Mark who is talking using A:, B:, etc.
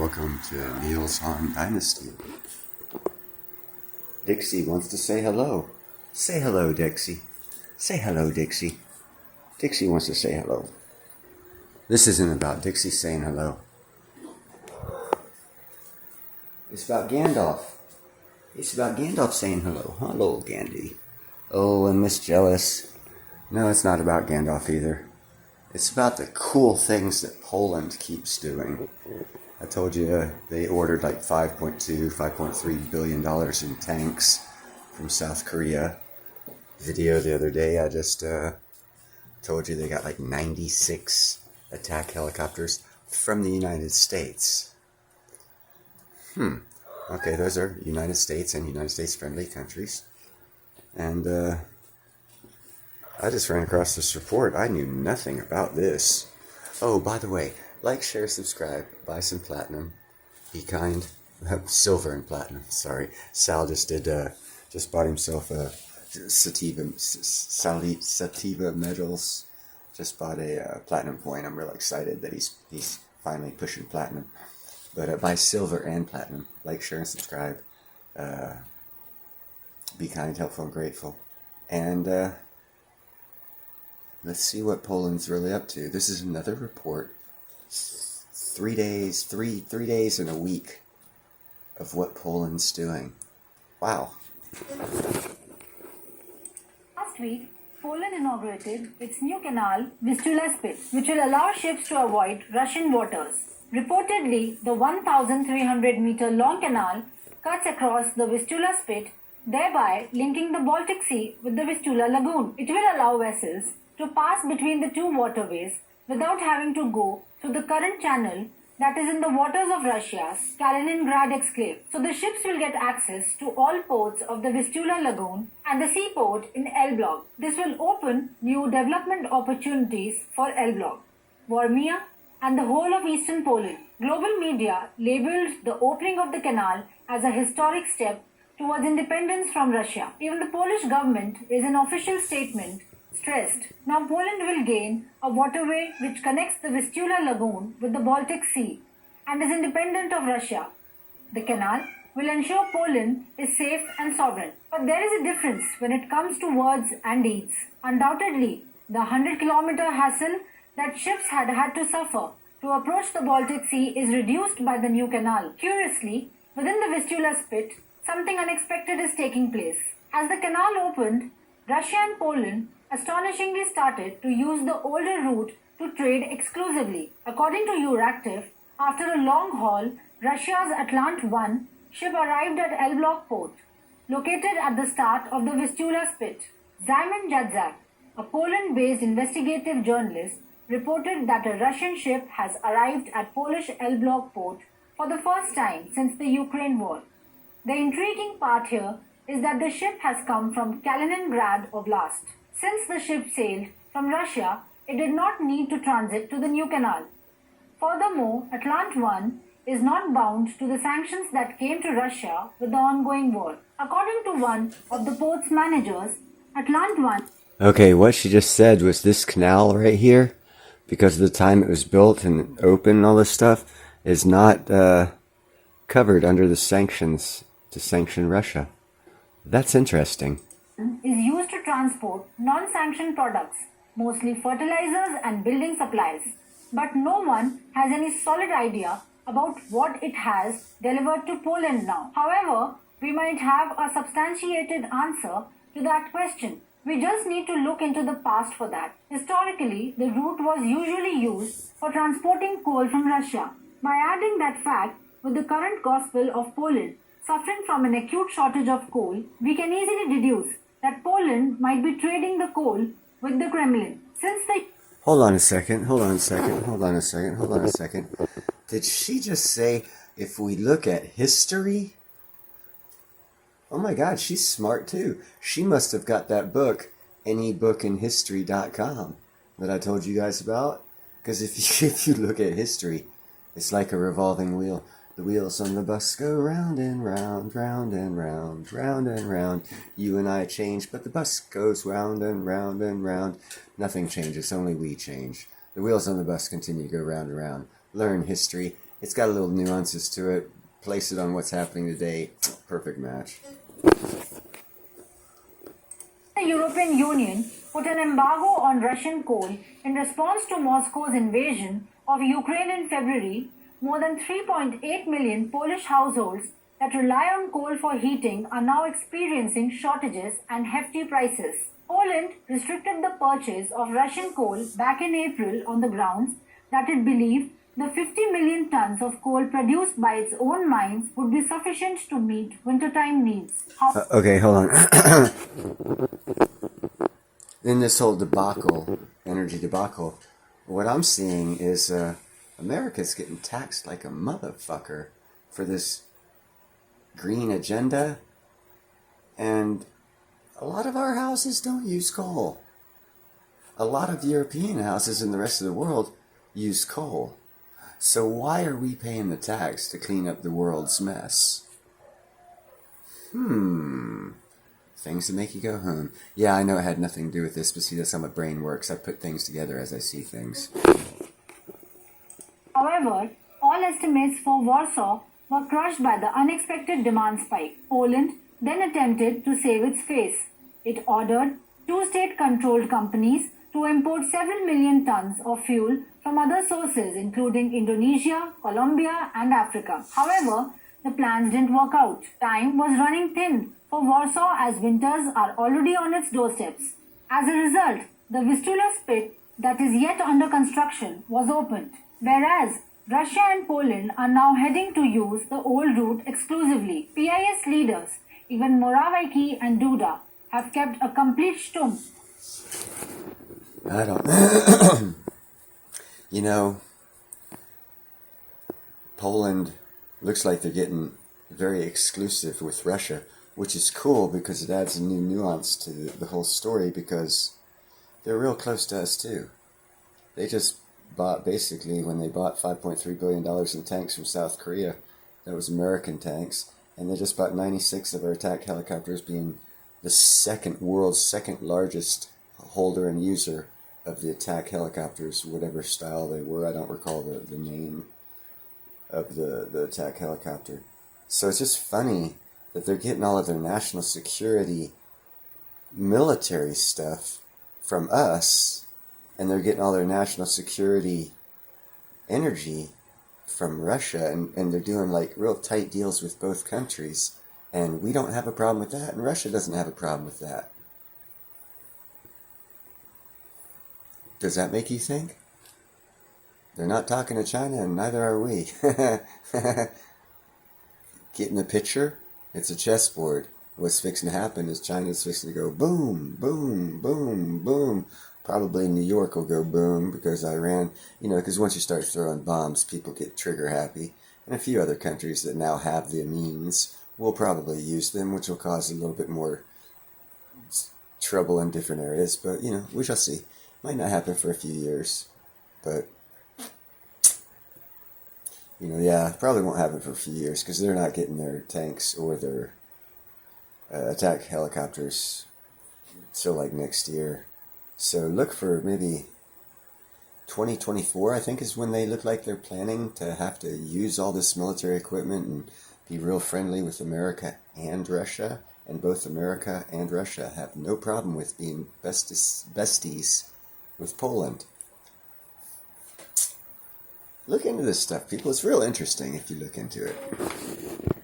A: welcome to Meals on Dynasty. Dixie wants to say hello. Say hello, Dixie. Say hello, Dixie. Dixie wants to say hello. This isn't about Dixie saying hello. It's about Gandalf. It's about Gandalf saying hello. Hello, Gandhi. Oh, and Miss Jealous. No, it's not about Gandalf either. It's about the cool things that Poland keeps doing. I told you they ordered like $5.3 billion in tanks from South Korea. Video the other day, I just told you they got like 96 attack helicopters from the United States. Okay, those are United States and United States friendly countries. And I just ran across this report. I knew nothing about this. Oh, by the way, like, share, subscribe, buy some platinum. Be kind. Silver and platinum, sorry. Sal just bought himself a sativa medals. Just bought a platinum coin. I'm real excited that he's finally pushing platinum. But buy silver and platinum. Like, share, and subscribe. Be kind, helpful, and grateful. And let's see what Poland's really up to. This is another report. 3 days and a week of what Poland's doing. Wow.
B: Last week, Poland inaugurated its new canal, Vistula Spit, which will allow ships to avoid Russian waters. Reportedly, the 1,300-meter long canal cuts across the Vistula Spit, thereby linking the Baltic Sea with the Vistula Lagoon. It will allow vessels to pass between the two waterways without having to go through the current channel that is in the waters of Russia's Kaliningrad exclave. So the ships will get access to all ports of the Vistula Lagoon and the seaport in Elbląg. This will open new development opportunities for Elbląg, Warmia, and the whole of eastern Poland. Global media labeled the opening of the canal as a historic step towards independence from Russia. Even the Polish government, in an official statement, stressed, now Poland will gain a waterway which connects the Vistula Lagoon with the Baltic Sea and is independent of Russia. The canal will ensure Poland is safe and sovereign. But there is a difference when it comes to words and deeds. Undoubtedly, the 100-kilometer hassle that ships had to suffer to approach the Baltic Sea is reduced by the new canal. Curiously, within the Vistula Spit, something unexpected is taking place. As the canal opened, Russia and Poland astonishingly started to use the older route to trade exclusively. According to Euractiv, after a long haul, Russia's Atlant-1 ship arrived at Elbląg port, located at the start of the Vistula Spit. Szymon Jadzak, a Poland-based investigative journalist, reported that a Russian ship has arrived at Polish Elbląg port for the first time since the Ukraine war. The intriguing part here is that the ship has come from Kaliningrad Oblast. Since the ship sailed from Russia, it did not need to transit to the new canal. Furthermore, Atlant-1 is not bound to the sanctions that came to Russia with the ongoing war. According to one of the port's managers, Atlant-1...
A: Okay, what she just said was this canal right here, because of the time it was built and open and all this stuff, is not covered under the sanctions to sanction Russia. That's interesting.
B: Is used to transport non-sanctioned products, mostly fertilizers and building supplies. But no one has any solid idea about what it has delivered to Poland now. However, we might have a substantiated answer to that question. We just need to look into the past for that. Historically, the route was usually used for transporting coal from Russia. By adding that fact with the current gospel of Poland suffering from an acute shortage of coal, we can easily deduce that Poland might be trading the coal with the Kremlin.
A: Hold on a second. Did she just say, if we look at history? Oh my God, she's smart too. She must have got that book, anybookinhistory.com, that I told you guys about. Because if you look at history, it's like a revolving wheel. The wheels on the bus go round and round, round and round, round and round. You and I change, but the bus goes round and round and round. Nothing changes, only we change. The wheels on the bus continue to go round and round. Learn history It's got a little nuances to it. Place it on what's happening today. Perfect match.
B: The European Union put an embargo on Russian coal in response to Moscow's invasion of Ukraine in February. More than 3.8 million Polish households that rely on coal for heating are now experiencing shortages and hefty prices. Poland restricted the purchase of Russian coal back in April on the grounds that it believed the 50 million tons of coal produced by its own mines would be sufficient to meet wintertime needs.
A: Okay, hold on. In this whole debacle, energy debacle, what I'm seeing is America's getting taxed like a motherfucker for this green agenda, and a lot of our houses don't use coal. A lot of European houses in the rest of the world use coal. So why are we paying the tax to clean up the world's mess? Things to make you go, Yeah, I know it had nothing to do with this, but see, that's how my brain works. I put things together as I see things.
B: However, all estimates for Warsaw were crushed by the unexpected demand spike. Poland then attempted to save its face. It ordered two state-controlled companies to import several million tons of fuel from other sources, including Indonesia, Colombia, and Africa. However, the plans didn't work out. Time was running thin for Warsaw as winters are already on its doorsteps. As a result, the Vistula Spit that is yet under construction was opened, whereas Russia and Poland are now heading to use the old route exclusively. PIS leaders, even Morawiecki and Duda, have kept a complete stump.
A: I don't... You know, Poland looks like they're getting very exclusive with Russia, which is cool because it adds a new nuance to the whole story, because they're real close to us too. They just bought, basically, when they bought $5.3 billion in tanks from South Korea, that was American tanks, and they just bought 96 of our attack helicopters, being the world's second largest holder and user of the attack helicopters, whatever style they were. I don't recall the name of the attack helicopter. So it's just funny that they're getting all of their national security military stuff from us, and they're getting all their national security energy from Russia, and they're doing like real tight deals with both countries, and we don't have a problem with that, and Russia doesn't have a problem with that. Does that make you think? They're not talking to China, and neither are we. Get in the picture? It's a chessboard. What's fixing to happen is China's fixing to go boom, boom, boom, boom. Probably New York will go boom because Iran, because once you start throwing bombs, people get trigger happy. And a few other countries that now have the means will probably use them, which will cause a little bit more trouble in different areas. But, we shall see. Might not happen for a few years, but probably won't happen for a few years because they're not getting their tanks or their attack helicopters till like next year. So look for maybe 2024, I think, is when they look like they're planning to have to use all this military equipment and be real friendly with America and Russia. And both America and Russia have no problem with being besties with Poland. Look into this stuff, people. It's real interesting if you look into it.